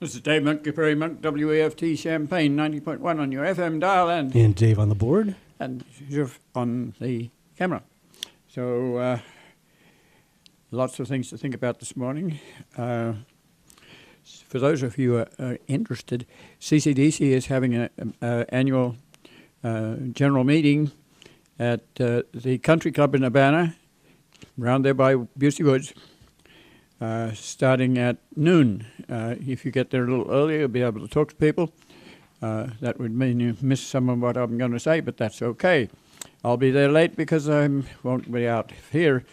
This is Dave Monk, Prairie Monk, WEFT Champaign, 90.1 on your FM dial, and Dave on the board. And Jeff on the camera. So, lots of things to think about this morning. For those of you who are interested, CCDC is having an annual general meeting at the Country Club in Urbana, around there by Busey Woods. Starting at noon. If you get there a little earlier, you'll be able to talk to people. That would mean you miss some of what I'm going to say, but that's okay. I'll be there late because I won't be out here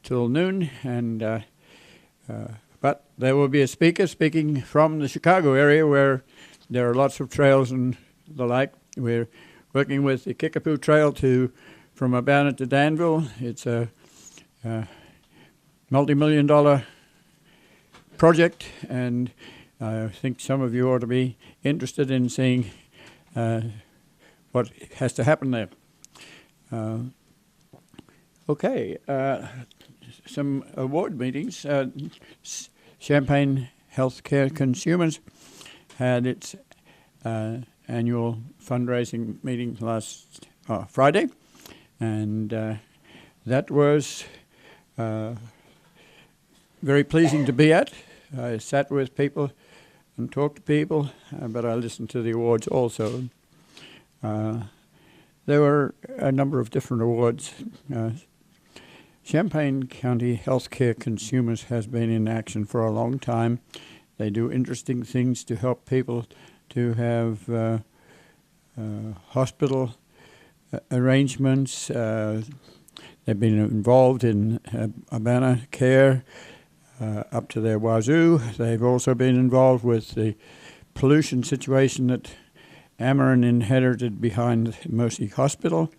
till noon, and but there will be a speaker speaking from the Chicago area where there are lots of trails and the like. We're working with the Kickapoo Trail from Urbana to Danville. It's a multi-million-dollar project, and I think some of you ought to be interested in seeing what has to happen there. Some award meetings. Champaign Healthcare Consumers had its annual fundraising meeting last Friday, and that was very pleasing to be at. I sat with people and talked to people, but I listened to the awards also. There were a number of different awards. Champaign County Healthcare Consumers has been in action for a long time. They do interesting things to help people to have hospital arrangements. They've been involved in Urbana Care up to their wazoo. They've also been involved with the pollution situation that Ameren inherited behind Mercy Hospital.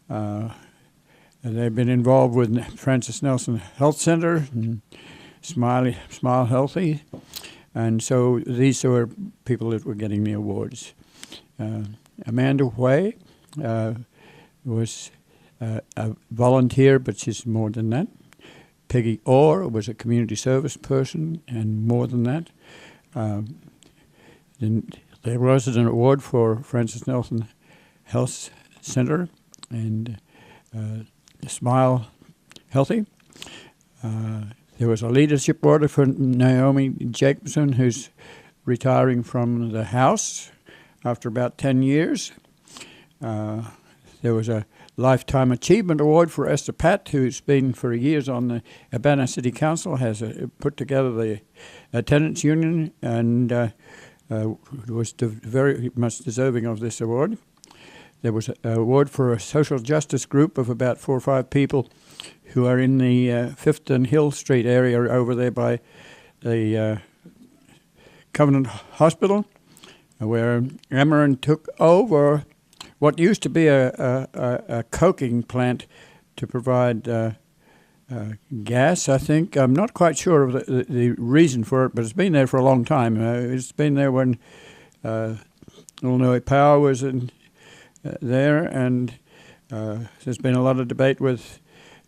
They've been involved with Francis Nelson Health Center and Smile Healthy. And so these are people that were getting the awards. Amanda Hui was a volunteer, but she's more than that. Peggy Orr was a community service person, and more than that. There was an award for Francis Nelson Health Center and Smile Healthy. There was a leadership award for Naomi Jacobson, who's retiring from the House after about 10 years. There was a Lifetime Achievement Award for Esther Patt, who's been for years on the Urbana City Council, has put together the tenants union, and was very much deserving of this award. There was an award for a social justice group of about 4 or 5 people who are in the 5th and Hill Street area over there by the Covenant Hospital, where Ameren took over what used to be a coking plant to provide gas, I think. I'm not quite sure of the reason for it, but it's been there for a long time. It's been there when Illinois Power was there, and there's been a lot of debate with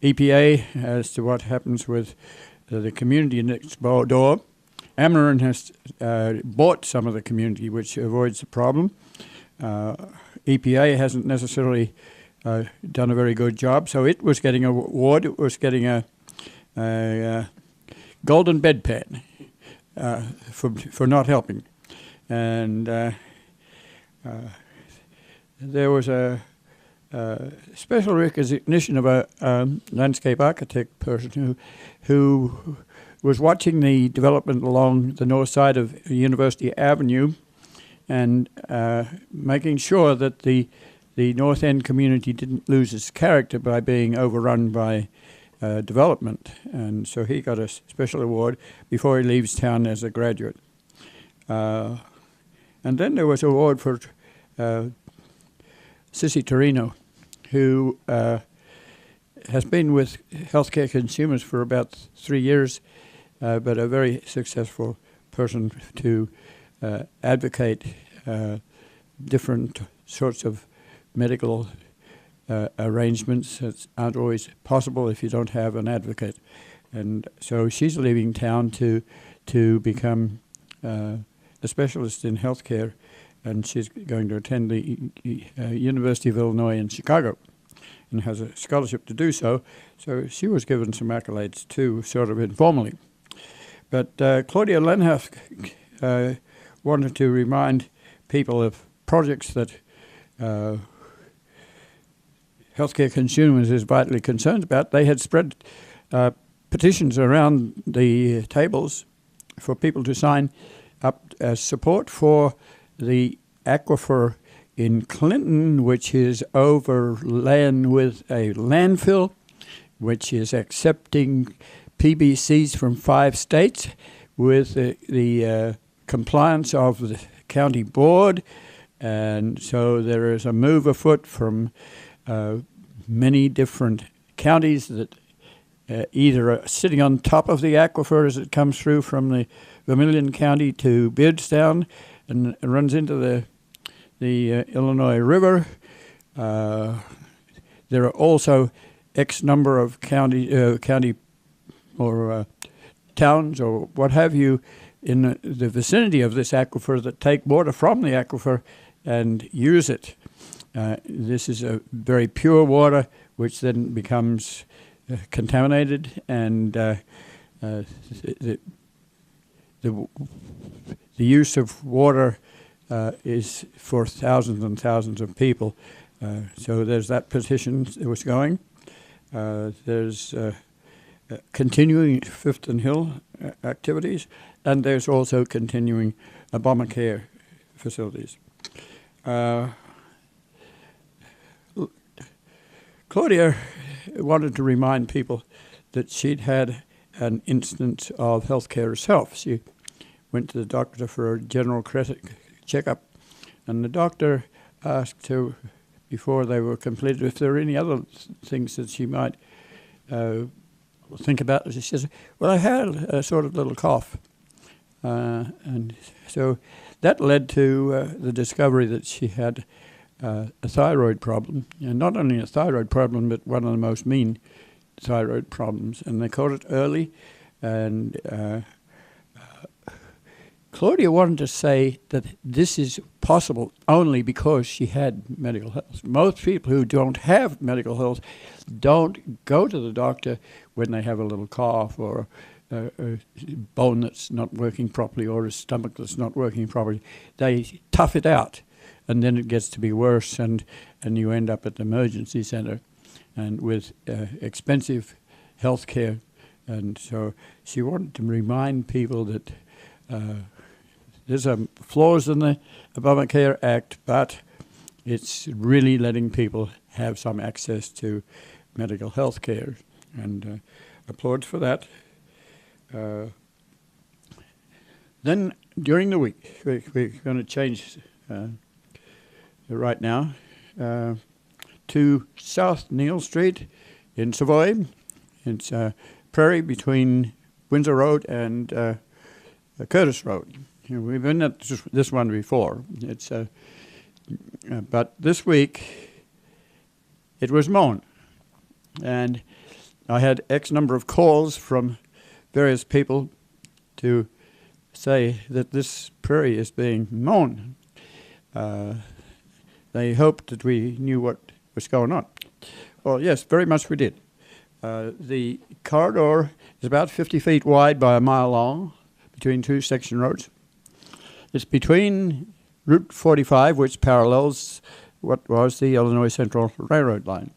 EPA as to what happens with the community next door. Ameren has bought some of the community, which avoids the problem. EPA hasn't necessarily done a very good job, so it was getting an award. It was getting a golden bedpan for not helping, and there was a special recognition of a landscape architect person who was watching the development along the north side of University Avenue and making sure that the North End community didn't lose its character by being overrun by development. And so he got a special award before he leaves town as a graduate. And then there was an award for Sissy Torino, who has been with Healthcare Consumers for about 3 years, but a very successful person to advocate different sorts of medical arrangements that aren't always possible if you don't have an advocate. And so she's leaving town to become a specialist in healthcare, and she's going to attend the University of Illinois in Chicago and has a scholarship to do so. So she was given some accolades too, sort of informally. But Claudia Lenhoff wanted to remind people of projects that healthcare consumers is vitally concerned about. They had spread petitions around the tables for people to sign up as support for the aquifer in Clinton, which is overlain with a landfill, which is accepting PBCs from 5 states with the compliance of the county board. And so there is a move afoot from many different counties that either are sitting on top of the aquifer as it comes through from the Vermilion County to Beardstown and runs into the Illinois River. There are also X number of county or towns or what have you in the vicinity of this aquifer that take water from the aquifer and use it. This is a very pure water, which then becomes contaminated, and the use of water is for thousands and thousands of people. So there's that petition that was going. There's continuing Fifth and Hill activities, and there's also continuing Obamacare facilities. Claudia wanted to remind people that she'd had an instance of healthcare herself. She went to the doctor for a general checkup, and the doctor asked her before they were completed if there were any other things that she might think about. She says, well, I had a sort of little cough. And so that led to the discovery that she had a thyroid problem, and not only a thyroid problem, but one of the most mean thyroid problems. And they caught it early, and Claudia wanted to say that this is possible only because she had medical health. Most people who don't have medical health don't go to the doctor when they have a little cough or a bone that's not working properly or a stomach that's not working properly. They tough it out, and then it gets to be worse, and you end up at the emergency center and with expensive health care. And so she wanted to remind people that there's flaws in the Obamacare Act, but it's really letting people have some access to medical health care, and applauds for that. Then during the week, we're going to change right now to South Neal Street in Savoy. It's Prairie between Windsor Road and Curtis Road. We've been at this one before. It's but this week it was mown, and I had X number of calls from various people to say that this prairie is being mown. They hoped that we knew what was going on. Well, yes, very much we did. The corridor is about 50 feet wide by a mile long between 2 section roads. It's between Route 45, which parallels what was the Illinois Central Railroad line.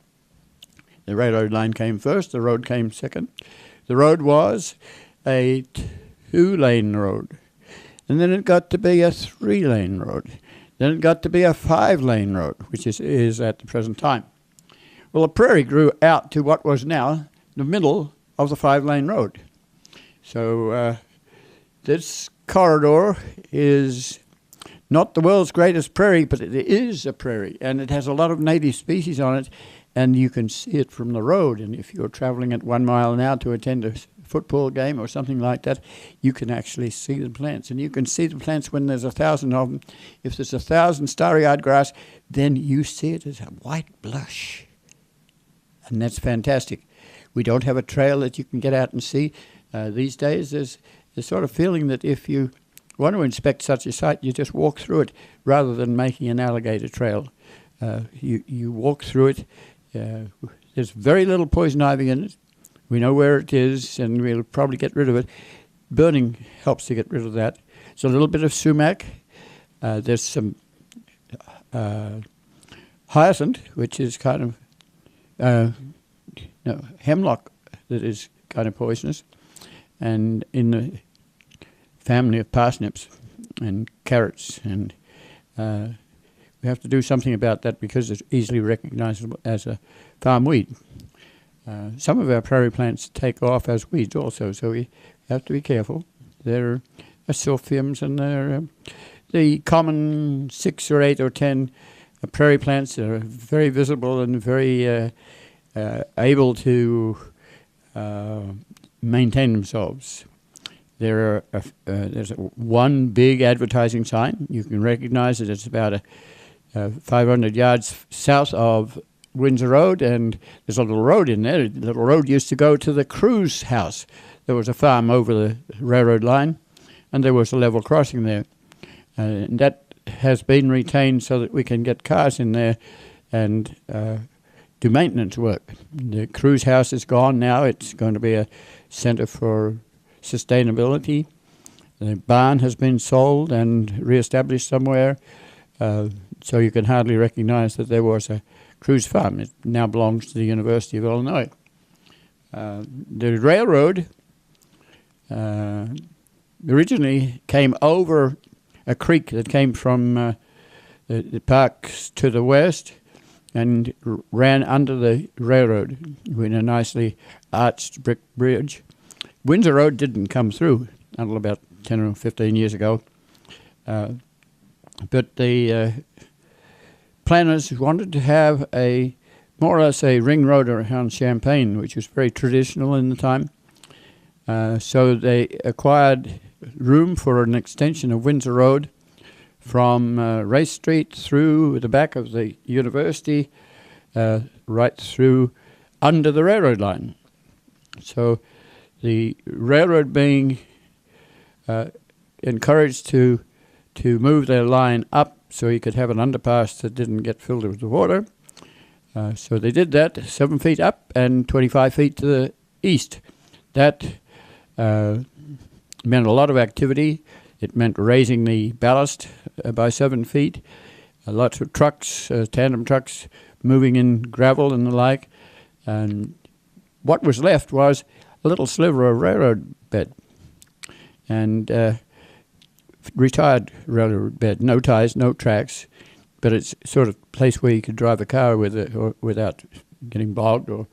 The railroad line came first, the road came second. The road was a 2-lane road, and then it got to be a 3-lane road. Then it got to be a 5-lane road, which is at the present time. Well, the prairie grew out to what was now the middle of the 5-lane road. So this corridor is not the world's greatest prairie, but it is a prairie, and it has a lot of native species on it, and you can see it from the road. And if you're traveling at 1 mile an hour to attend a football game or something like that, you can actually see the plants. And you can see the plants when there's 1,000 of them. If there's 1,000 starry-eyed grass, then you see it as a white blush. And that's fantastic. We don't have a trail that you can get out and see. These days, there's the sort of feeling that if you want to inspect such a site, you just walk through it rather than making an alligator trail. You walk through it. There's very little poison ivy in it. We know where it is, and we'll probably get rid of it. Burning helps to get rid of that. There's a little bit of sumac. There's some hyacinth, which is kind of hemlock that is kind of poisonous, and in the family of parsnips and carrots, and we have to do something about that because it's easily recognizable as a farm weed. Some of our prairie plants take off as weeds also, so we have to be careful. There are silphiums, and there are the common 6 or 8 or 10 prairie plants that are very visible and very able to maintain themselves. There's one big advertising sign. You can recognize it. It's about 500 yards south of Windsor Road, and there's a little road in there. The little road used to go to the cruise house. There was a farm over the railroad line, and there was a level crossing there. And that has been retained so that we can get cars in there and do maintenance work. The cruise house is gone now. It's going to be a center for sustainability. The barn has been sold and reestablished somewhere, so you can hardly recognize that there was a cruise farm. It now belongs to the University of Illinois. The railroad originally came over a creek that came from the parks to the west and ran under the railroad with a nicely arched brick bridge. Windsor Road didn't come through until about 10 or 15 years ago. But the planners wanted to have more or less a ring road around Champaign, which was very traditional in the time. So they acquired room for an extension of Windsor Road from Race Street through the back of the university, right through under the railroad line. So the railroad being encouraged to move their line up so you could have an underpass that didn't get filled with the water. So they did that, 7 feet up and 25 feet to the east. That meant a lot of activity. It meant raising the ballast by 7 feet. Lots of trucks, tandem trucks, moving in gravel and the like. And what was left was a little sliver of railroad bed. And retired railroad bed, no ties, no tracks, but it's sort of a place where you could drive a car with it or without getting bogged. Or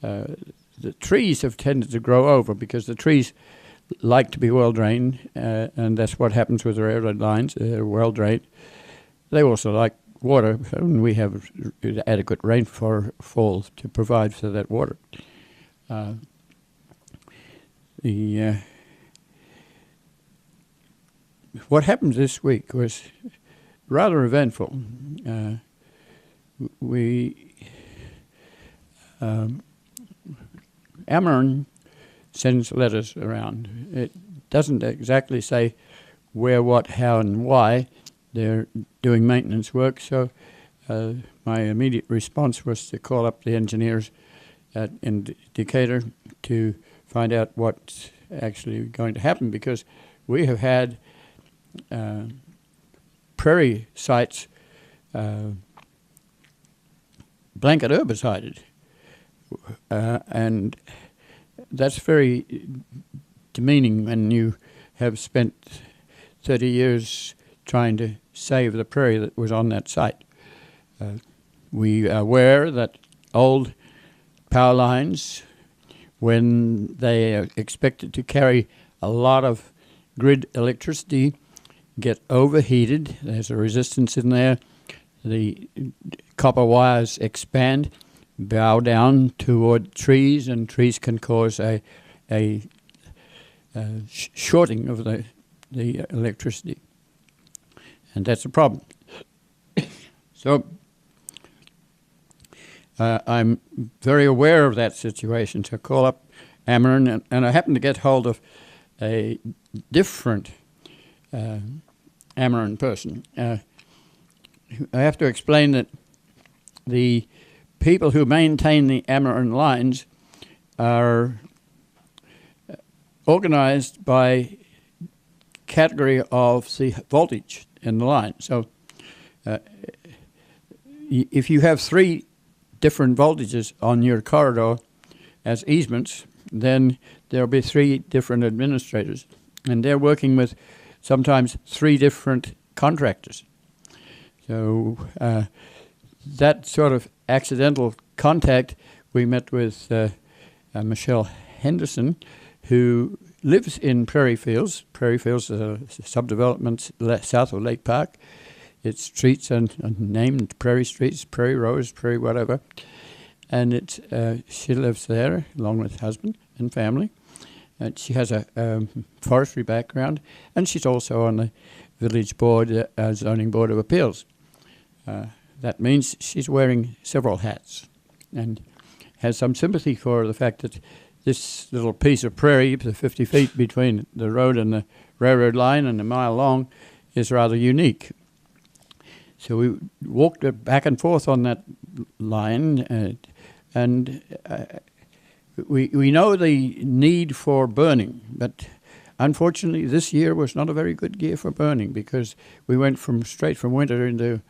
the trees have tended to grow over because the trees like to be well drained, and that's what happens with the railroad lines. They're well drained. They also like water, and we have adequate rainfall to provide for that water. What happened this week was rather eventful. Ameren sends letters around. It doesn't exactly say where, what, how, and why they're doing maintenance work, so my immediate response was to call up the engineers in Decatur to find out what's actually going to happen, because we have had prairie sites blanket herbicided, and that's very demeaning when you have spent 30 years trying to save the prairie that was on that site. We are aware that old power lines, when they are expected to carry a lot of grid electricity, get overheated. There's a resistance in there. The copper wires expand, bow down toward trees, and trees can cause a a shorting of the electricity, and that's a problem. So I'm very aware of that situation. So I call up Ameren, and I happen to get hold of a different Ameren person. I have to explain that the people who maintain the Ameren lines are organized by category of the voltage in the line. So if you have 3 different voltages on your corridor as easements, then there'll be 3 different administrators, and they're working with sometimes 3 different contractors. So that sort of accidental contact, we met with Michelle Henderson, who lives in Prairie Fields. Prairie Fields is a subdevelopment south of Lake Park. Its streets are named Prairie Streets, Prairie Rose, Prairie whatever. And it's she lives there along with husband and family. And she has a forestry background, and she's also on the village board, zoning board of appeals. That means she's wearing several hats and has some sympathy for the fact that this little piece of prairie, the 50 feet between the road and the railroad line and a mile long, is rather unique. So we walked back and forth on that line, and we know the need for burning, but unfortunately this year was not a very good year for burning, because we went straight from winter into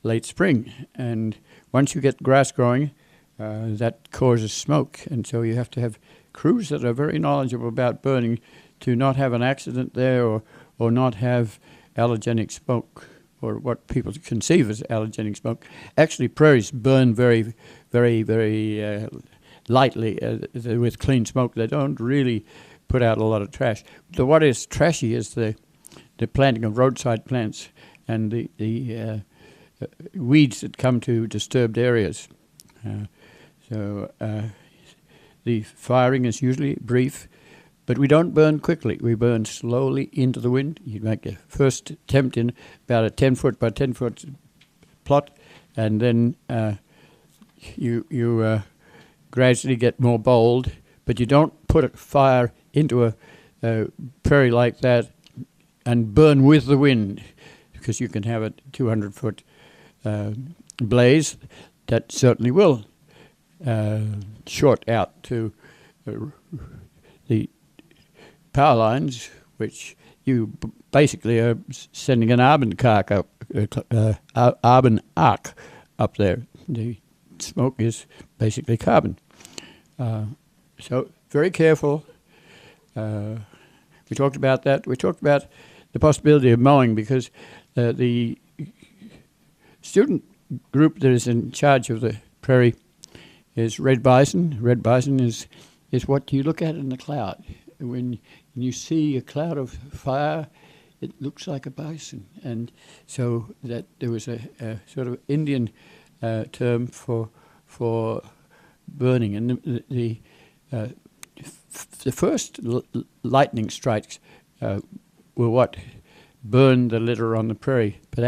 late spring, and once you get grass growing, that causes smoke, and so you have to have crews that are very knowledgeable about burning to not have an accident there, or not have allergenic smoke, or what people conceive as allergenic smoke. Actually, prairies burn very, very, very lightly with clean smoke. They don't really put out a lot of trash. What is trashy is the planting of roadside plants and the weeds that come to disturbed areas. The firing is usually brief, but we don't burn quickly. We burn slowly into the wind. You make a first attempt in about a 10-foot by 10-foot plot, and then you gradually get more bold, but you don't put a fire into a prairie like that and burn with the wind, because you can have a 200-foot blaze that certainly will short out to the power lines, which you basically are sending an Arbon arc up there. The smoke is basically carbon. So very careful. We talked about that. We talked about the possibility of mowing, because the student group that is in charge of the prairie is red bison. Red bison is what you look at in the cloud. When you see a cloud of fire, it looks like a bison. And so that there was a sort of Indian term for burning. And the first lightning strikes were what burned the litter on the prairie. But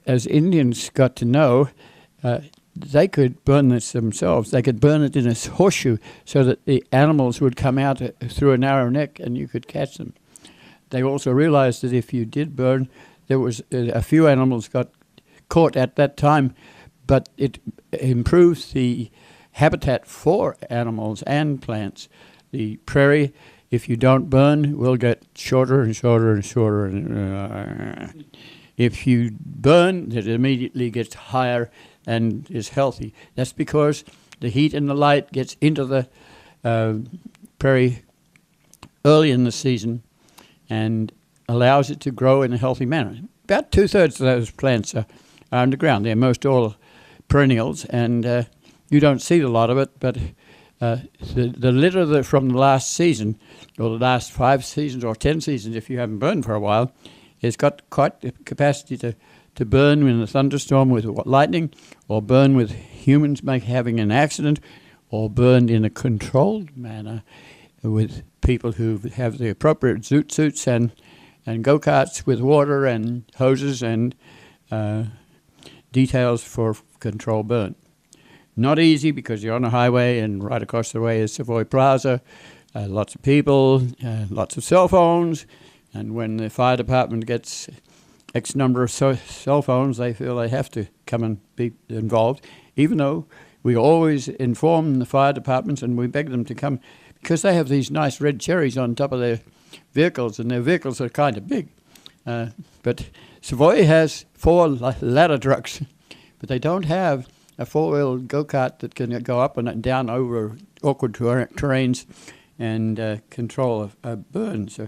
as Indians got to know, they could burn this themselves. They could burn it in a horseshoe so that the animals would come out through a narrow neck and you could catch them. They also realized that if you did burn, there was a few animals got caught at that time, but it improves the habitat for animals and plants. The prairie, if you don't burn, will get shorter and shorter and shorter. If you burn, it immediately gets higher and is healthy. That's because the heat and the light gets into the prairie early in the season and allows it to grow in a healthy manner. About 2/3 of those plants are underground. They're most all perennials, and you don't see a lot of it, but the litter from the last season, or the last 5 seasons or 10 seasons, if you haven't burned for a while, has got quite the capacity to burn in a thunderstorm with lightning, or burn with humans having an accident, or burned in a controlled manner with people who have the appropriate zoot suits and go-karts with water and hoses and details for control burn. Not easy because you're on a highway and right across the way is Savoy Plaza, lots of people, lots of cell phones, and when the fire department gets X number of cell phones, they feel they have to come and be involved, even though we always inform the fire departments and we beg them to come because they have these nice red cherries on top of their vehicles, and their vehicles are kind of big. But Savoy has 4 ladder trucks, but they don't have a 4-wheel go-kart that can go up and down over awkward terrains and control a burn. So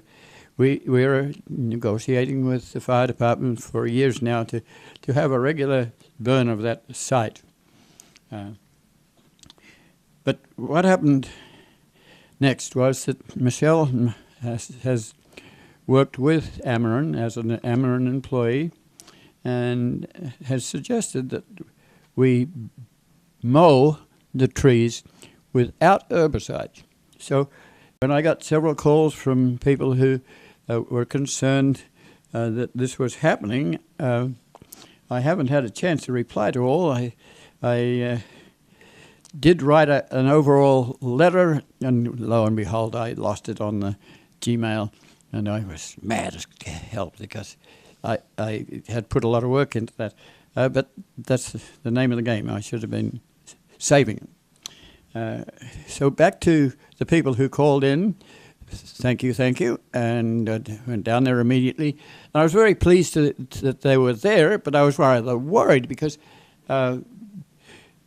we're negotiating with the fire department for years now to have a regular burn of that site. But what happened next was that Michelle has worked with Ameren as an Ameren employee and has suggested that we mow the trees without herbicides. So when I got several calls from people who were concerned that this was happening, I haven't had a chance to reply to all. I did write an overall letter, and lo and behold, I lost it on the Gmail, and I was mad as hell because I had put a lot of work into that. But that's the name of the game. I should have been saving it. So back to the people who called in. Thank you, and went down there immediately. And I was very pleased that they were there, but I was rather worried because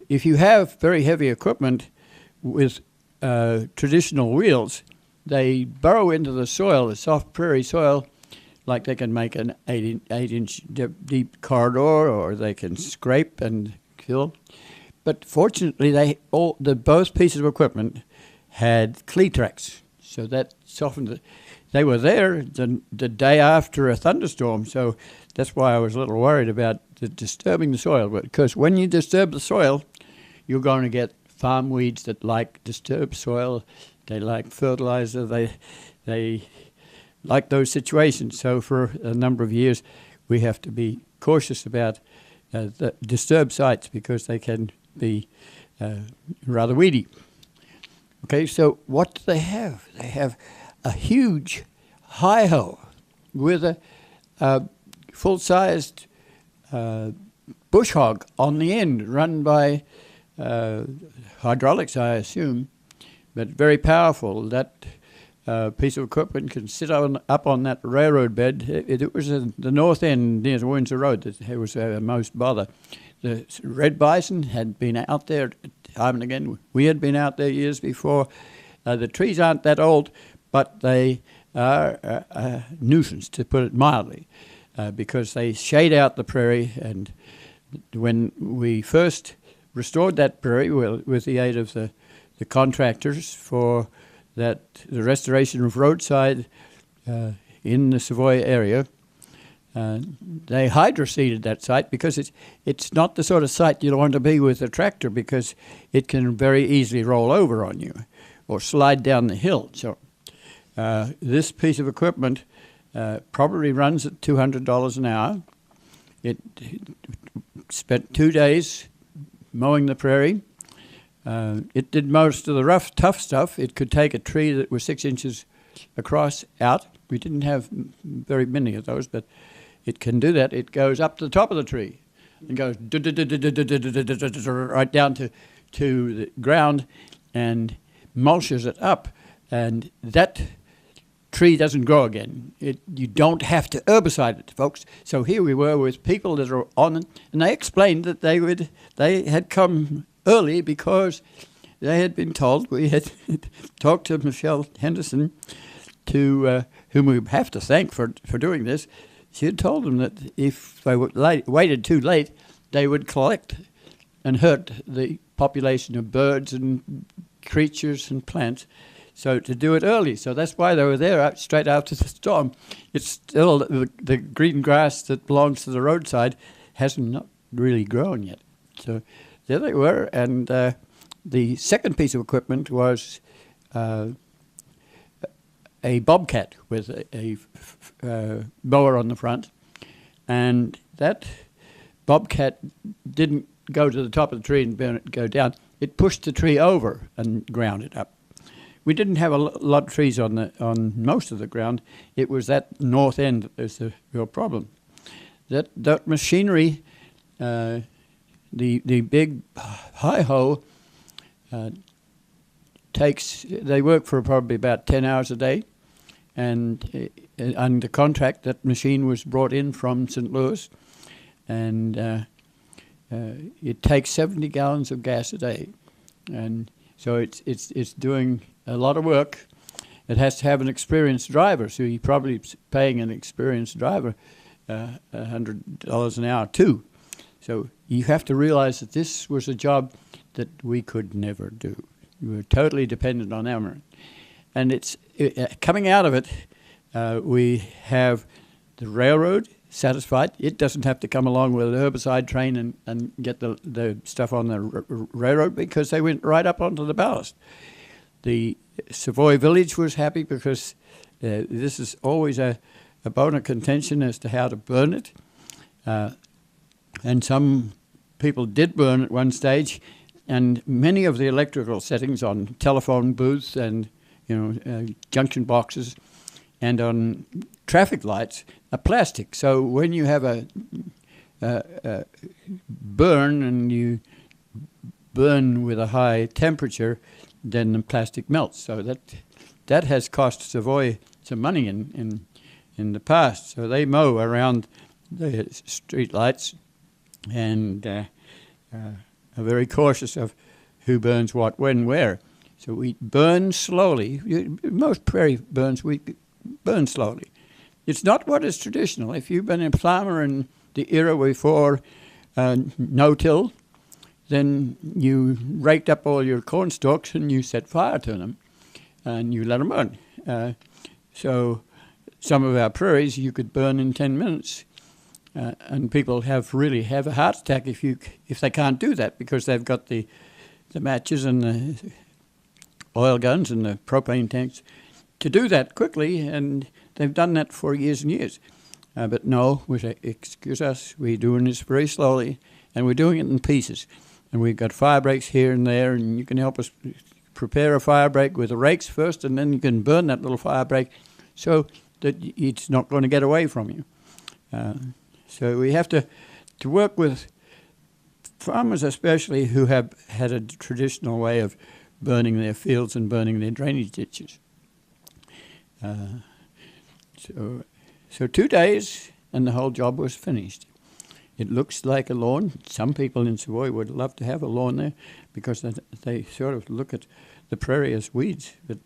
if you have very heavy equipment with traditional wheels, they burrow into the soil, the soft prairie soil, like they can make an 8-inch deep corridor, or they can scrape and kill. But fortunately, both pieces of equipment had cleat tracks, so that softened it. They were there the day after a thunderstorm, so that's why I was a little worried about disturbing the soil. Because when you disturb the soil, you're going to get farm weeds that like disturbed soil. They like fertilizer. They like those situations. So for a number of years, we have to be cautious about the disturbed sites because they can be rather weedy. Okay, so what do they have? They have a huge hi-ho with a full-sized bush hog on the end, run by hydraulics, I assume, but very powerful. That piece of equipment can sit up on that railroad bed. It was at the north end near the Windsor Road that it was most bother. The red bison had been out there time and again. We had been out there years before. The trees aren't that old, but they are a nuisance, to put it mildly, because they shade out the prairie. And when we first restored that prairie with the aid of the contractors for the restoration of roadside in the Savoy area, they hydroseeded that site because it's not the sort of site you want to be with a tractor because it can very easily roll over on you or slide down the hill. So this piece of equipment probably runs at $200 an hour. It spent 2 days mowing the prairie. It did most of the rough, tough stuff. It could take a tree that was 6 inches across out. We didn't have very many of those, but it can do that. It goes up to the top of the tree and goes right down to the ground and mulches it up. And that tree doesn't grow again. You don't have to herbicide it, folks. So here we were with people that are on it, and they explained that they had come early because they had been told. We had talked to Michelle Henderson, to whom we have to thank for doing this. She had told them that if they waited too late, they would collect and hurt the population of birds and creatures and plants. So to do it early. So that's why they were there straight after the storm. It's still the green grass that belongs to the roadside hasn't not really grown yet. So there they were, and The second piece of equipment was a bobcat with a mower on the front, and that bobcat didn't go to the top of the tree and go down. It pushed the tree over and ground it up. We didn't have a lot of trees on most of the ground. It was that north end that was the real problem. That machinery, the big hi-ho, they work for probably about 10 hours a day, and under contract that machine was brought in from St. Louis, and it takes 70 gallons of gas a day, and so it's doing a lot of work. It has to have an experienced driver, so you're probably paying an experienced driver $100 an hour too. So you have to realize that this was a job that we could never do. We were totally dependent on Amarin. And it's coming out of it, we have the railroad satisfied. It doesn't have to come along with an herbicide train and get the stuff on the railroad, because they went right up onto the ballast. The Savoy Village was happy because this is always a bone of contention as to how to burn it. And some people did burn at one stage, and many of the electrical settings on telephone booths and junction boxes and on traffic lights are plastic. So when you have a burn and you burn with a high temperature, then the plastic melts. So that has cost Savoy some money in the past. So they mow around the street lights and are very cautious of who burns what, when, where. So we burn slowly. Most prairie burns, we burn slowly. It's not what is traditional. If you've been a farmer in the era before no-till, then you raked up all your corn stalks and you set fire to them and you let them burn. So some of our prairies you could burn in 10 minutes. And people really have a heart attack if they can't do that, because they've got the matches and the oil guns and the propane tanks to do that quickly, and they've done that for years and years. But no, we say, excuse us, we're doing this very slowly, and we're doing it in pieces. And we've got fire breaks here and there, and you can help us prepare a fire break with the rakes first, and then you can burn that little fire break so that it's not going to get away from you. So we have to work with farmers especially who have had a traditional way of burning their fields and burning their drainage ditches. So 2 days and the whole job was finished. It looks like a lawn. Some people in Savoy would love to have a lawn there because they sort of look at the prairie as weeds. But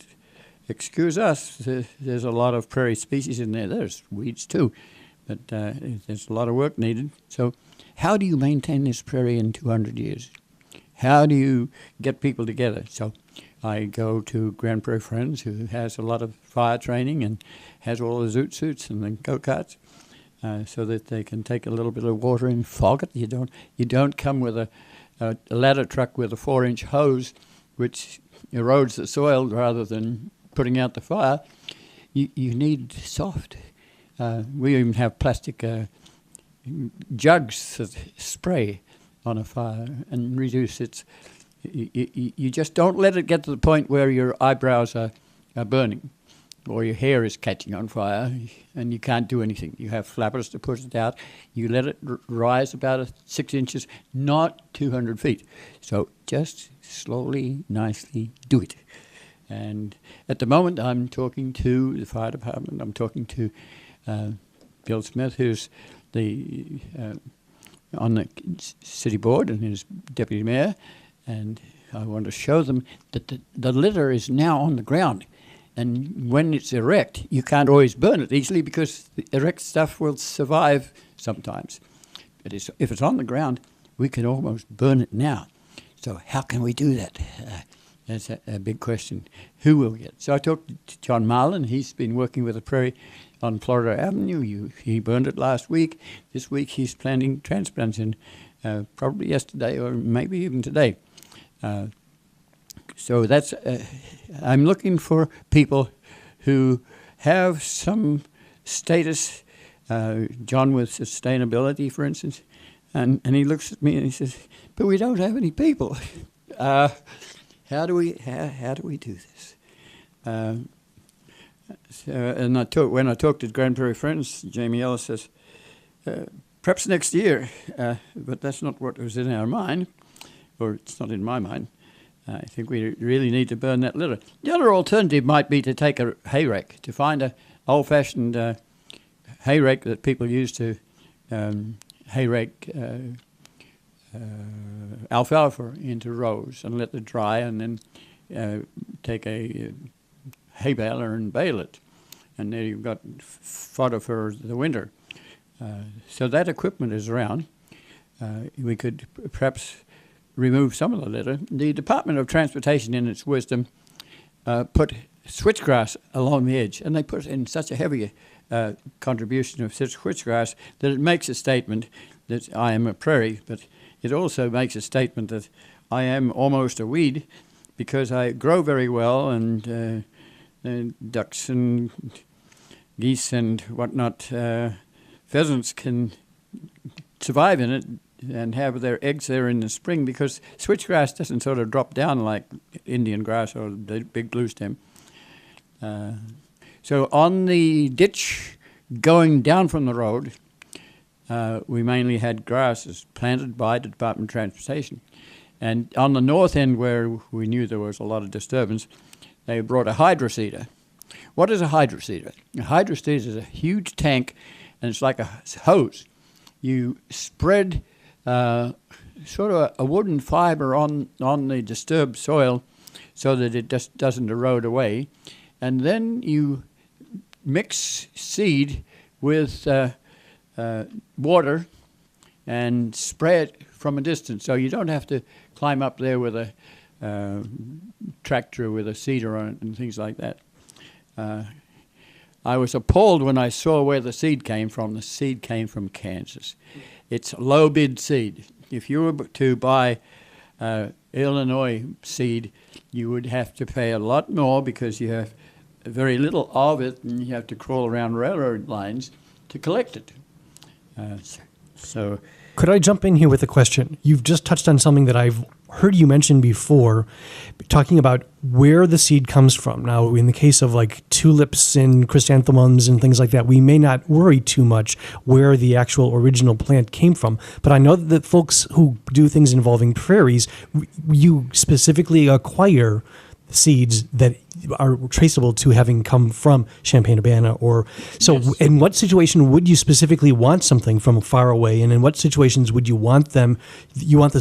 excuse us, there's a lot of prairie species in there. There's weeds too. But there's a lot of work needed. So how do you maintain this prairie in 200 years? How do you get people together? So I go to Grand Prairie Friends, who has a lot of fire training and has all the zoot suits and the go-karts, so that they can take a little bit of water and fog it. You don't come with a ladder truck with a 4-inch hose, which erodes the soil rather than putting out the fire. You need soft. We even have plastic jugs that spray on a fire and reduce its. You just don't let it get to the point where your eyebrows are burning or your hair is catching on fire and you can't do anything. You have flappers to push it out. You let it rise about 6 inches, not 200 feet. So just slowly, nicely do it. And at the moment, I'm talking to the fire department. I'm talking to Bill Smith, who's on the city board and is deputy mayor, and I want to show them that the litter is now on the ground, and when it's erect, you can't always burn it easily because the erect stuff will survive sometimes. But if it's on the ground, we can almost burn it now. So how can we do that? That's a big question. Who will get? So I talked to John Marlin. He's been working with the prairie on Florida Avenue. He burned it last week. This week he's planting transplants in, probably yesterday or maybe even today. So that's I'm looking for people who have some status. John with sustainability, for instance, and he looks at me and he says, "But we don't have any people. How do we do this?" And when I talked to Grand Prairie Friends, Jamie Ellis says, "Perhaps next year," but that's not what was in our mind, or it's not in my mind. I think we really need to burn that litter. The other alternative might be to take a hay rake, to find a old-fashioned hay rake that people use to hay rake alfalfa into rows and let it dry, and then take a hay baler and bale it, and then you've got fodder for the winter. So that equipment is around. We could perhaps remove some of the litter. The Department of Transportation, in its wisdom, put switchgrass along the edge, and they put in such a heavy contribution of switchgrass that it makes a statement that I am a prairie, but it also makes a statement that I am almost a weed, because I grow very well, and ducks and geese and whatnot, pheasants can survive in it and have their eggs there in the spring, because switchgrass doesn't sort of drop down like Indian grass or the big blue stem. So on the ditch going down from the road, we mainly had grasses planted by the Department of Transportation. And on the north end, where we knew there was a lot of disturbance, they brought a hydroseeder. What is a hydroseeder? A hydroseeder is a huge tank, and it's like a hose. You spread sort of a wooden fiber on the disturbed soil so that it just doesn't erode away. And then you mix seed with water and spray it from a distance. So you don't have to climb up there with a tractor with a seeder on it and things like that. I was appalled when I saw where the seed came from. The seed came from Kansas. It's low bid seed. If you were to buy Illinois seed, you would have to pay a lot more because you have very little of it, and you have to crawl around railroad lines to collect it. So, could I jump in here with a question? You've just touched on something that I've heard you mention before, talking about where the seed comes from. Now, in the case of like tulips and chrysanthemums and things like that, we may not worry too much where the actual original plant came from. But I know that folks who do things involving prairies, you specifically acquire seeds that are traceable to having come from Champaign-Urbana, or so. Yes. In what situation would you specifically want something from far away, and in what situations would you want the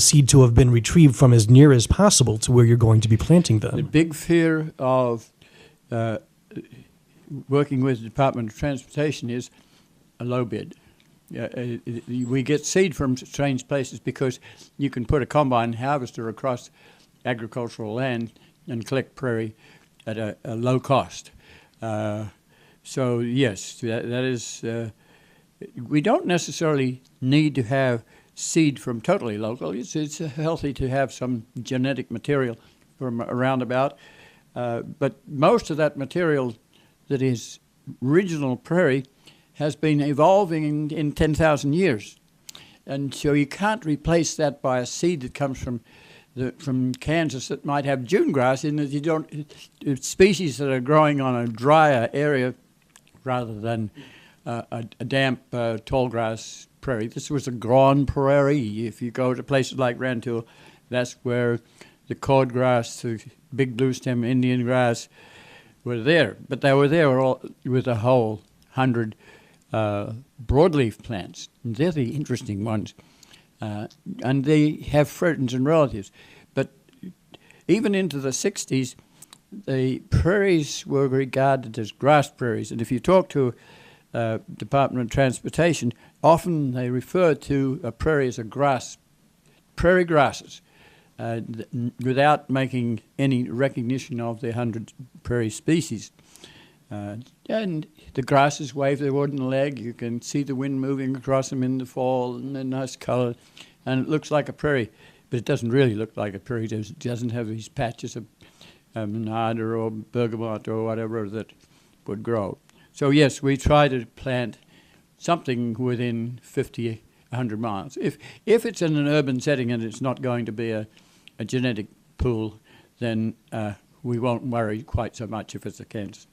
seed to have been retrieved from as near as possible to where you're going to be planting them? The big fear of working with the Department of Transportation is a low bid. We get seed from strange places because you can put a combine harvester across agricultural land and collect prairie at a low cost. So yes, that is, we don't necessarily need to have seed from totally local. It's healthy to have some genetic material from around about, but most of that material that is original prairie has been evolving in 10,000 years. And so you can't replace that by a seed that comes from Kansas that might have June grass in it. You don't, species that are growing on a drier area rather than a damp tall grass prairie. This was a grand prairie. If you go to places like Rantoul, that's where the cordgrass, the big blue stem Indian grass were there. But they were there all with a whole 100 broadleaf plants. And they're the interesting ones. And they have friends and relatives. But even into the 60s, the prairies were regarded as grass prairies. And if you talk to Department of Transportation, often they refer to a prairie as a grass, prairie grasses, without making any recognition of the 100 prairie species. And the grasses wave their wooden leg. You can see the wind moving across them in the fall, and they're nice color. And it looks like a prairie, but it doesn't really look like a prairie. It doesn't have these patches of monarda or bergamot or whatever that would grow. So yes, we try to plant something within 50, 100 miles. If it's in an urban setting and it's not going to be a genetic pool, then we won't worry quite so much if it's a Kansas.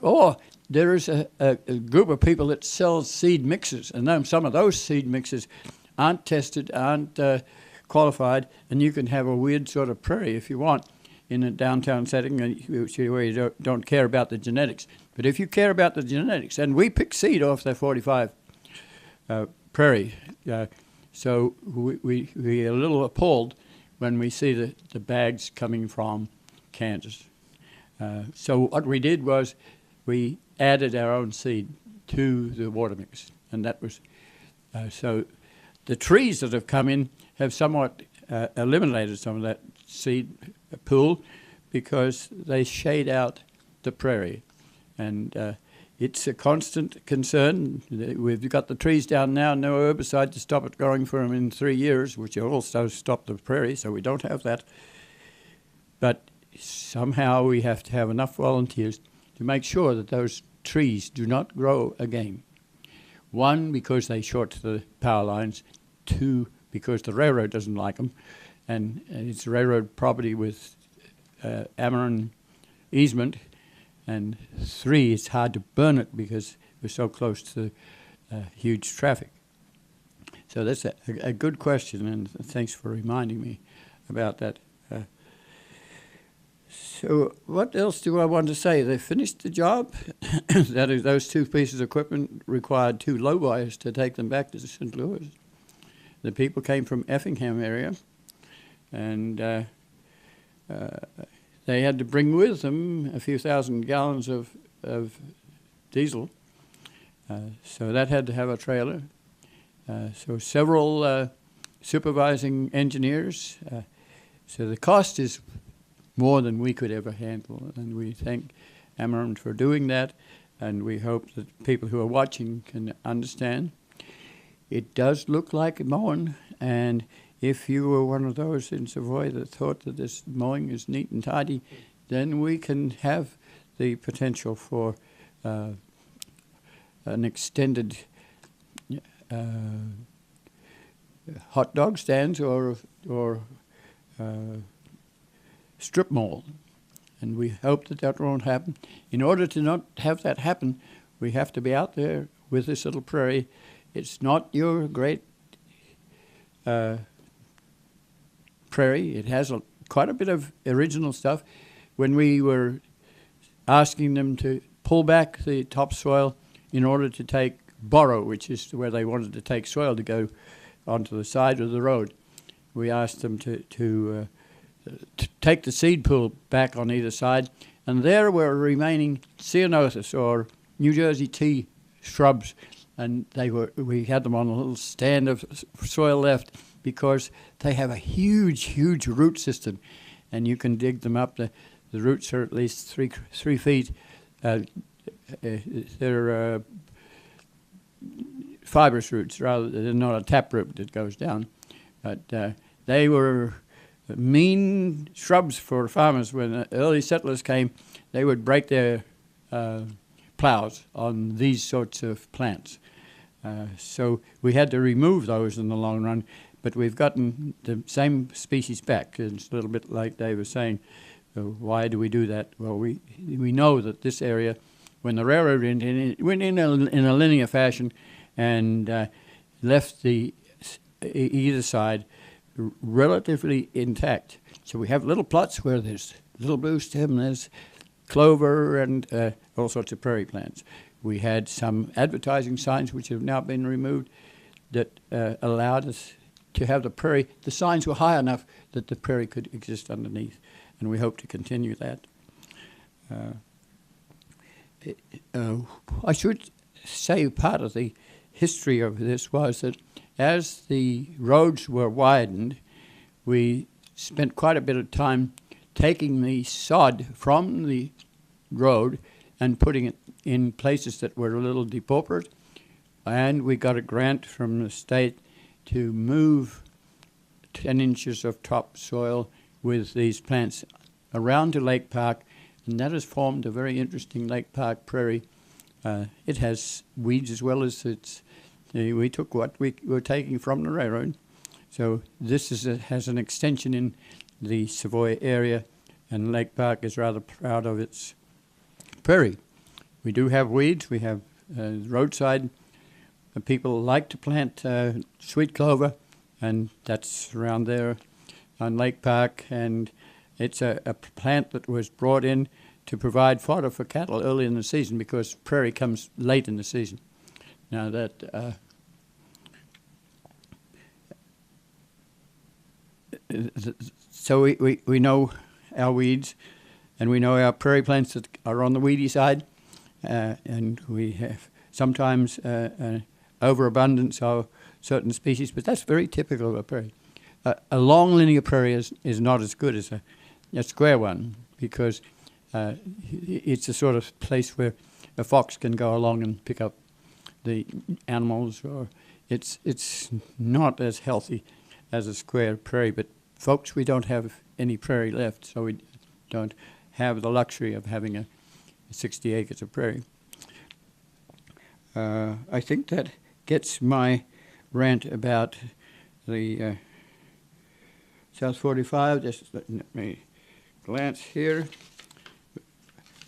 Or there is a group of people that sells seed mixes, and then some of those seed mixes aren't tested, aren't qualified, and you can have a weird sort of prairie if you want in a downtown setting where you don't care about the genetics. But if you care about the genetics, and we pick seed off the 45 prairie, so we are a little appalled when we see the bags coming from Kansas. So what we did was we added our own seed to the water mix, and that was so the trees that have come in have somewhat eliminated some of that seed pool because they shade out the prairie, and it's a constant concern. We've got the trees down now, no herbicide to stop it growing for them in 3 years, which will also stop the prairie, so we don't have that. But somehow we have to have enough volunteers to make sure that those trees do not grow again. 1, because they short the power lines. 2, because the railroad doesn't like them, and it's railroad property with Ameren easement. And 3, it's hard to burn it because we're so close to huge traffic. So that's a good question, and thanks for reminding me about that. So what else do I want to say? They finished the job. That is, those 2 pieces of equipment required 2 lowboys to take them back to St. Louis. The people came from Effingham area, and they had to bring with them a few thousand gallons of diesel. So that had to have a trailer. So several supervising engineers. So the cost is more than we could ever handle, and we thank Ameren for doing that, and we hope that people who are watching can understand. It does look like mowing, and if you were one of those in Savoy that thought that this mowing is neat and tidy, then we can have the potential for an extended hot dog stands or strip mall, and we hope that that won't happen. In order to not have that happen, we have to be out there with this little prairie. It's not your great prairie. It has quite a bit of original stuff. When we were asking them to pull back the topsoil in order to take borrow, which is where they wanted to take soil to go onto the side of the road, we asked them to take the seed pool back on either side, and there were remaining ceanothus or New Jersey tea shrubs, and we had them on a little stand of soil left because they have a huge root system, and you can dig them up. The roots are at least 3 feet. They're fibrous roots rather than not a taproot that goes down, but they were mean shrubs for farmers. When the early settlers came, they would break their plows on these sorts of plants. So we had to remove those in the long run, but we've gotten the same species back. It's a little bit like Dave was saying. Why do we do that? Well, we know that this area, when the railroad went in a linear fashion and left the either side relatively intact. So we have little plots where there's little blue stem, there's clover, and all sorts of prairie plants. We had some advertising signs which have now been removed that allowed us to have the prairie. The signs were high enough that the prairie could exist underneath, and we hope to continue that. I should say part of the history of this was that as the roads were widened, we spent quite a bit of time taking the sod from the road and putting it in places that were a little depauperate, and we got a grant from the state to move 10 inches of topsoil with these plants around to Lake Park, and that has formed a very interesting Lake Park prairie. It has weeds as well as we took what we were taking from the railroad. So this has an extension in the Savoy area, and Lake Park is rather proud of its prairie. We do have weeds. We have roadside. People like to plant sweet clover, and that's around there on Lake Park, and it's a plant that was brought in to provide fodder for cattle early in the season because prairie comes late in the season. Now that so we know our weeds, and we know our prairie plants that are on the weedy side, and we have sometimes an overabundance of certain species, but that's very typical of a prairie. A long linear prairie is not as good as a square one because it's a sort of place where a fox can go along and pick up the animals, or it's not as healthy as a square prairie. But folks, we don't have any prairie left, so we don't have the luxury of having a 60 acres of prairie. I think that gets my rant about the South 45. Just let me glance here.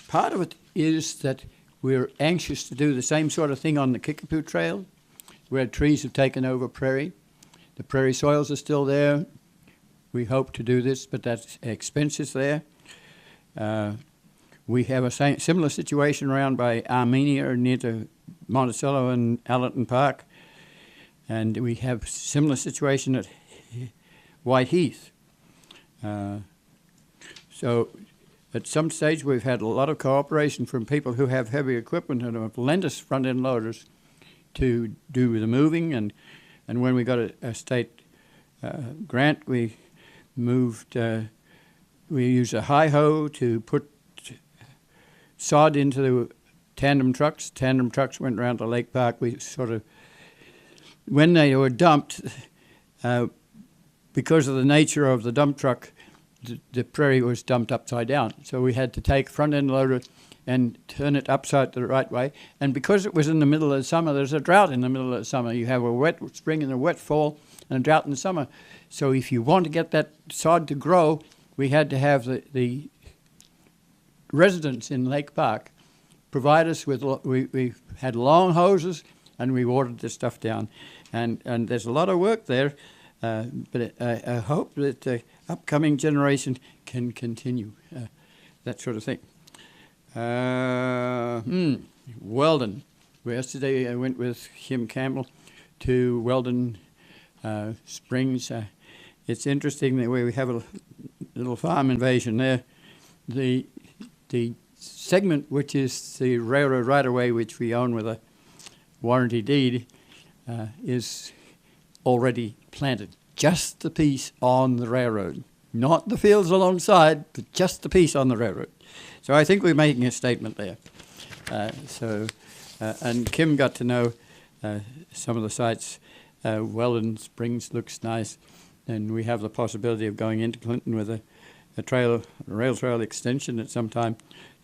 Part of it is that we're anxious to do the same sort of thing on the Kickapoo Trail, where trees have taken over prairie. The prairie soils are still there. We hope to do this, but that's expenses there. We have a similar situation around by Armenia near to Monticello and Allerton Park, and we have similar situation at White Heath. So at some stage we've had a lot of cooperation from people who have heavy equipment and have lent us front-end loaders to do the moving, and when we got a state grant, we moved, we used a hi-ho to put sod into the tandem trucks. Tandem trucks went around to Lake Park. We sort of, when they were dumped, because of the nature of the dump truck, the prairie was dumped upside down. So we had to take front-end loader and turn it upside the right way. And because it was in the middle of summer, there's a drought in the middle of summer. You have a wet spring and a wet fall and a drought in the summer. So if you want to get that sod to grow, we had to have the residents in Lake Park provide us with, we had long hoses, and we watered this stuff down. And there's a lot of work there, but I hope that the upcoming generation can continue that sort of thing. Weldon. Yesterday I went with Kim Campbell to Weldon Springs. It's interesting the way we have a little farm invasion there. The segment, which is the railroad right-of-way, which we own with a warranty deed, is already planted. Just the piece on the railroad. Not the fields alongside, but just the piece on the railroad. So I think we're making a statement there. And Kim got to know some of the sites. Weldon Springs looks nice, and we have the possibility of going into Clinton with a rail trail extension at some time.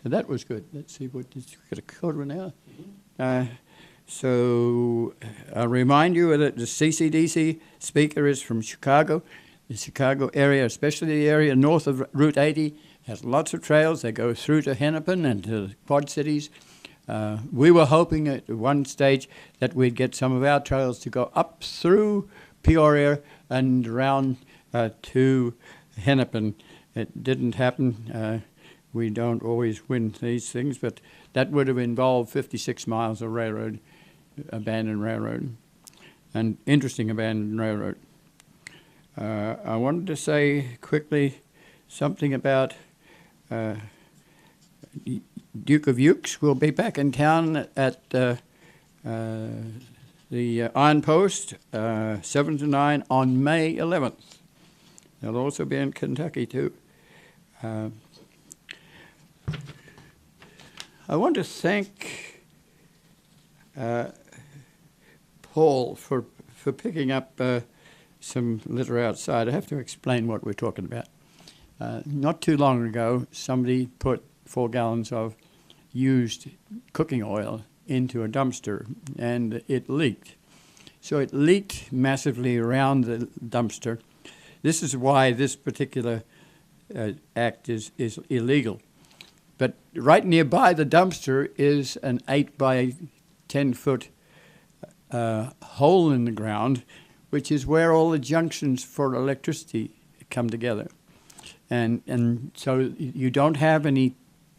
So that was good. Let's see, we got a quarter of an hour. So I'll remind you that the CCDC speaker is from Chicago. The Chicago area, especially the area north of Route 80, has lots of trails. They go through to Hennepin and to the Quad Cities. We were hoping at one stage that we'd get some of our trails to go up through Peoria and around to Hennepin. It didn't happen. We don't always win these things, but that would have involved 56 miles of railroad, abandoned railroad, and interesting abandoned railroad. I wanted to say quickly something about Duke of Ukes will be back in town at the Iron Post, 7 to 9 on May 11th. They'll also be in Kentucky, too. I want to thank Paul for picking up some litter outside. I have to explain what we're talking about. not too long ago, somebody put 4 gallons of used cooking oil into a dumpster, and it leaked. So it leaked massively around the dumpster. This is why this particular act is illegal. But right nearby the dumpster is an 8 by 10 foot hole in the ground, which is where all the junctions for electricity come together. And so you don't have any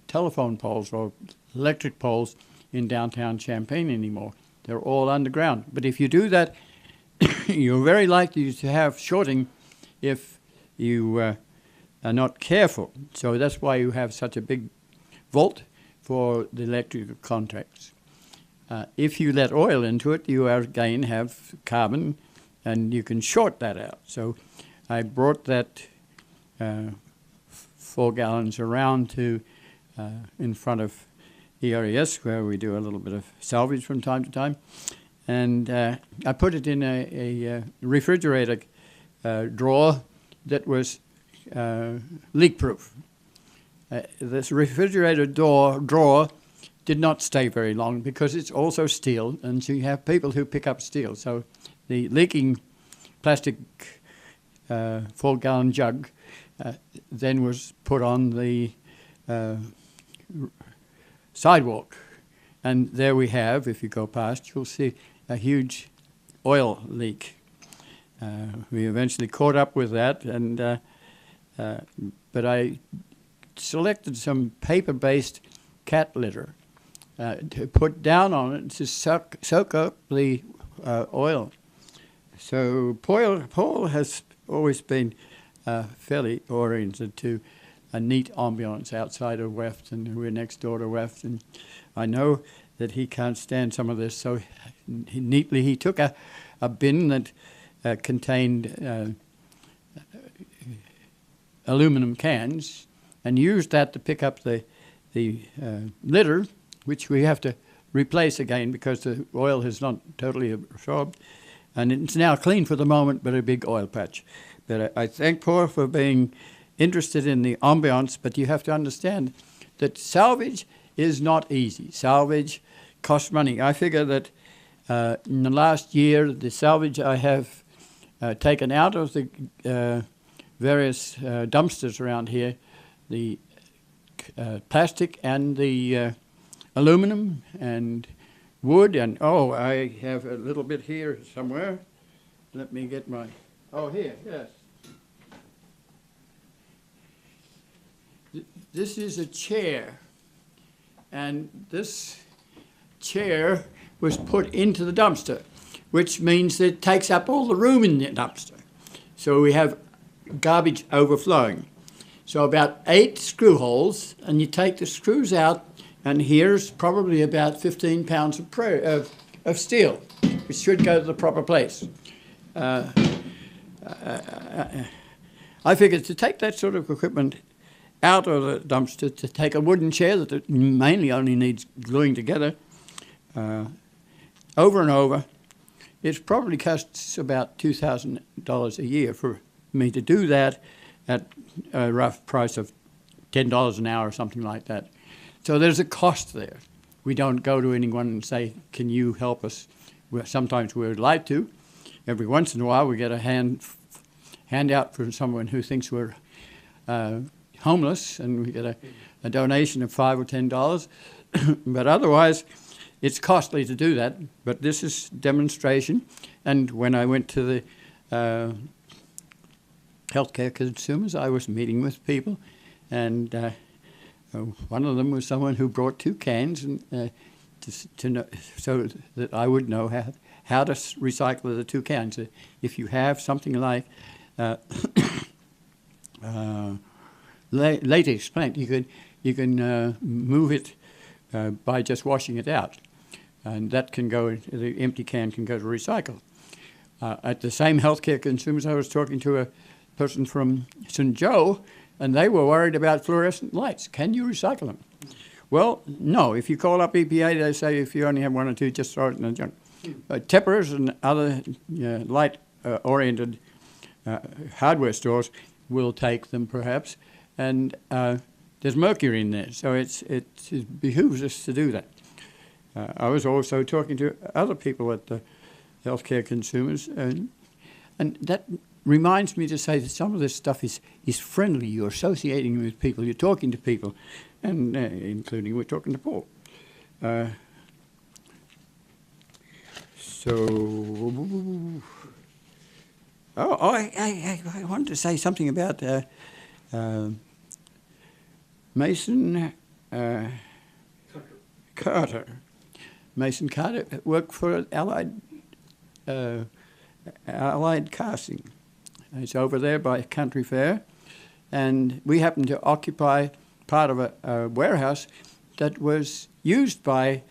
telephone poles or electric poles in downtown Champaign anymore. They're all underground. But if you do that, you're very likely to have shorting if you are not careful. So that's why you have such a big vault for the electrical contacts. If you let oil into it, you again have carbon, and you can short that out. So I brought that 4 gallons around to in front of ERES, where we do a little bit of salvage from time to time, and I put it in a refrigerator drawer that was leak-proof. This refrigerator drawer did not stay very long because it's also steel, and so you have people who pick up steel. So the leaking plastic 4-gallon jug then was put on the sidewalk. And there we have, if you go past, you'll see a huge oil leak. We eventually caught up with that, and but I selected some paper-based cat litter to put down on it to soak up the oil. So Paul has always been fairly oriented to a neat ambiance outside of WEFT, and we're next door to WEFT, and I know that he can't stand some of this, so he took a bin that contained aluminum cans and used that to pick up the litter, which we have to replace again because the oil has not totally absorbed, and it's now clean for the moment, but a big oil patch. But I thank Paul for being interested in the ambiance, but you have to understand that salvage is not easy. Salvage costs money. I figure that in the last year, the salvage I have taken out of the various dumpsters around here, the plastic and the aluminum and wood, and I have a little bit here somewhere. Let me get my, here, yes. This is a chair, and this chair was put into the dumpster, which means that it takes up all the room in the dumpster. So we have garbage overflowing. So about 8 screw holes, and you take the screws out, and here's probably about 15 pounds of steel, which should go to the proper place. I figured to take that sort of equipment out of the dumpster, to take a wooden chair that mainly only needs gluing together, over and over, it probably costs about $2,000 a year for me to do that at a rough price of $10 an hour or something like that. So there's a cost there. We don't go to anyone and say, can you help us? Sometimes we would like to. Every once in a while we get a handout from someone who thinks we're homeless, and we get a donation of $5 or $10. But otherwise, it's costly to do that. But this is demonstration. And when I went to the healthcare consumers, I was meeting with people, and one of them was someone who brought 2 cans, and to know, so that I would know how to recycle the 2 cans. If you have something like latex plant, you can move it by just washing it out, and that can go. The empty can can go to recycle. At the same healthcare consumers, I was talking to a person from St. Joe, and they were worried about fluorescent lights. Can you recycle them? Well, no. If you call up EPA, they say if you only have 1 or 2, just throw it in the junk. Tippers and other light-oriented hardware stores will take them, perhaps, and there's mercury in there, so it behooves us to do that. I was also talking to other people at the healthcare consumers, and that reminds me to say that some of this stuff is friendly. You're associating with people, you're talking to people, and including we're talking to Paul. I wanted to say something about Mason Carter. Mason Carter worked for Allied Casting. It's over there by Country Fair, and we happened to occupy part of a warehouse that was used by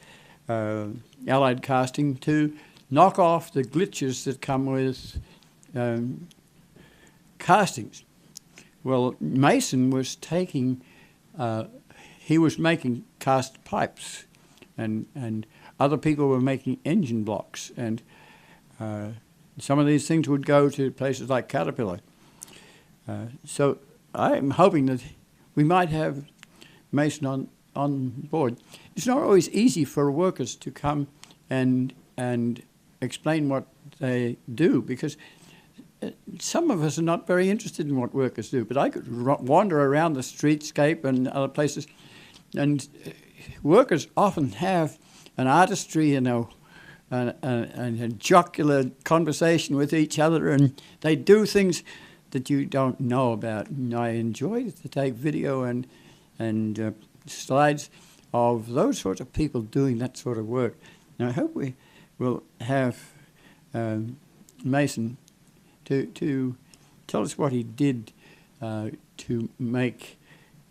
Allied Casting to knock off the glitches that come with castings. Well, Mason was he was making cast pipes, and other people were making engine blocks, and some of these things would go to places like Caterpillar. So I'm hoping that we might have Mason on board. It's not always easy for workers to come and explain what they do, because some of us are not very interested in what workers do. But I could wander around the streetscape and other places, and workers often have an artistry and a jocular conversation with each other, and they do things that you don't know about. And I enjoy to take video and slides of those sorts of people doing that sort of work. And I hope we will have Mason to tell us what he did to make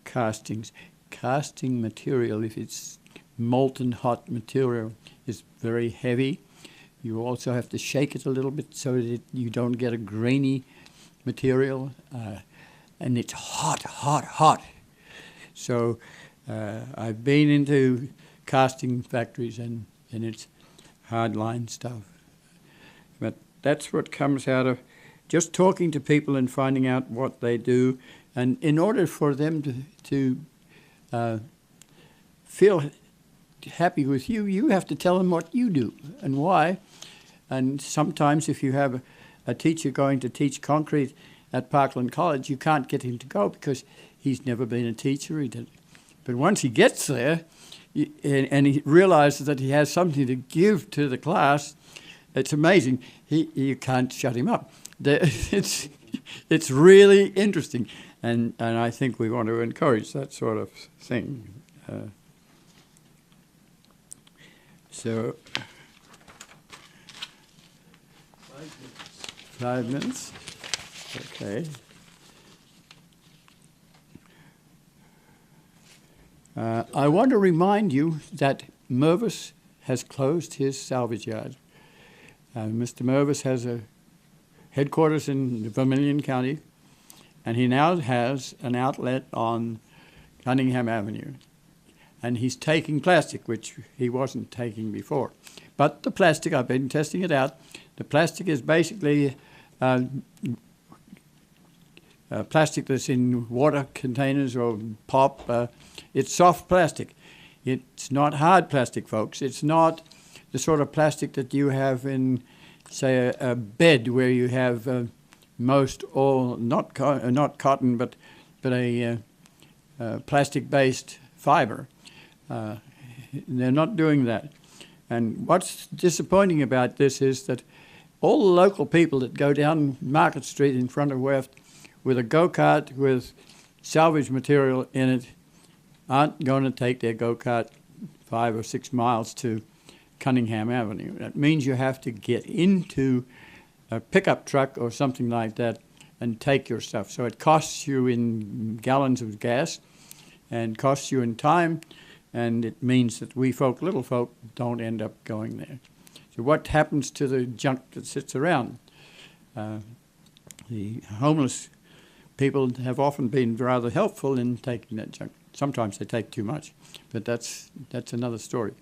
castings. Casting material, if it's molten hot material, is very heavy. You also have to shake it a little bit so that you don't get a grainy material. And it's hot, hot, hot. So I've been into casting factories, and it's hardline stuff. But that's what comes out of just talking to people and finding out what they do. And in order for them to feel happy with you, you have to tell them what you do and why. And sometimes if you have a teacher going to teach concrete at Parkland College, you can't get him to go because he's never been a teacher. But once he gets there and he realizes that he has something to give to the class, it's amazing. You can't shut him up. It's really interesting, and I think we want to encourage that sort of thing. So, 5 minutes. Okay. I want to remind you that Mervis has closed his salvage yard. Mr. Mervis has a headquarters in Vermilion County, and he now has an outlet on Cunningham Avenue. And he's taking plastic, which he wasn't taking before. But the plastic, I've been testing it out, the plastic is basically plastic that's in water containers or pop. It's soft plastic. It's not hard plastic, folks. It's not the sort of plastic that you have in, say, a bed where you have most all, not cotton, but a plastic-based fiber. They're not doing that. And what's disappointing about this is that all the local people that go down Market Street in front of WEFT with a go-kart with salvage material in it aren't going to take their go-kart 5 or 6 miles to Cunningham Avenue. That means you have to get into a pickup truck or something like that and take your stuff. So it costs you in gallons of gas and costs you in time, and it means that we folk, little folk, don't end up going there. So what happens to the junk that sits around? The homeless people have often been rather helpful in taking that junk. Sometimes they take too much, but that's another story.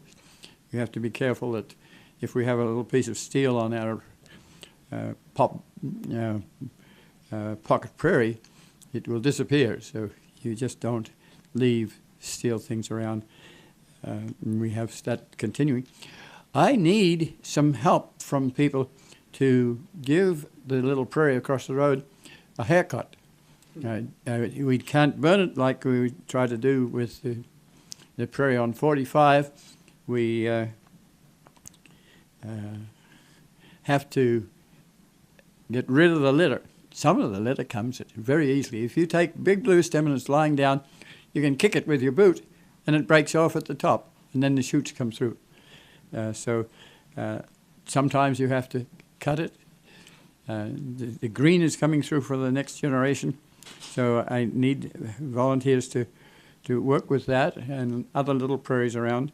You have to be careful that if we have a little piece of steel on our pocket prairie, it will disappear. So You just don't leave steel things around. And we have that continuing. I need some help from people to give the little prairie across the road a haircut. We can't burn it like we try to do with the prairie on 45. We have to get rid of the litter. Some of the litter comes very easily. If you take big blue stem and it's lying down, you can kick it with your boot and it breaks off at the top, and then the shoots come through. So sometimes you have to cut it. The green is coming through for the next generation, so I need volunteers to work with that and other little prairies around.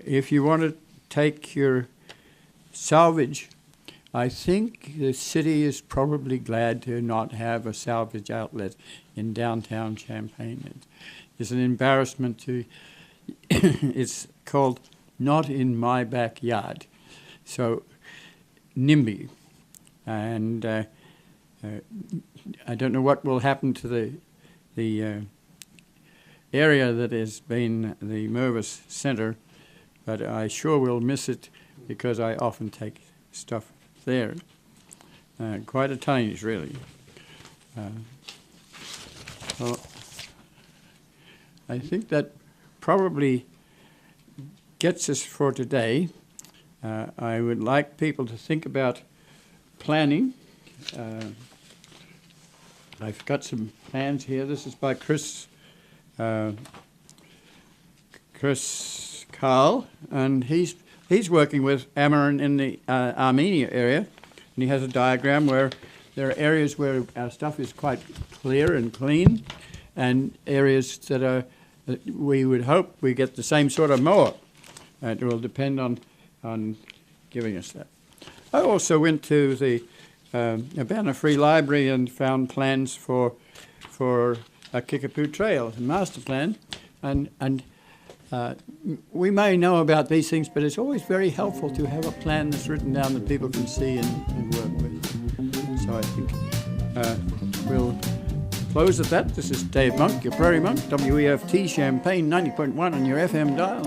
If you want to take your salvage, I think the city is probably glad to not have a salvage outlet in downtown Champaign. It's an embarrassment to, it's called Not in My Backyard. So, NIMBY. And I don't know what will happen to the area that has been the Mervis Center, but I sure will miss it because I often take stuff there. Quite a tonnage, really. Well, I think that probably gets us for today. I would like people to think about planning. I've got some plans here. This is by Chris Carl, and he's working with Amarin in the Armenia area, and he has a diagram where there are areas where our stuff is quite clear and clean, and areas that we would hope we get the same sort of mower. It will depend on giving us that. I also went to the Urbana Free Library and found plans for a Kickapoo Trail, a master plan, and we may know about these things, but it's always very helpful to have a plan that's written down that people can see and work with. So I think we'll close at that. This is Dave Monk, your Prairie Monk, WEFT Champaign 90.1 on your FM dial.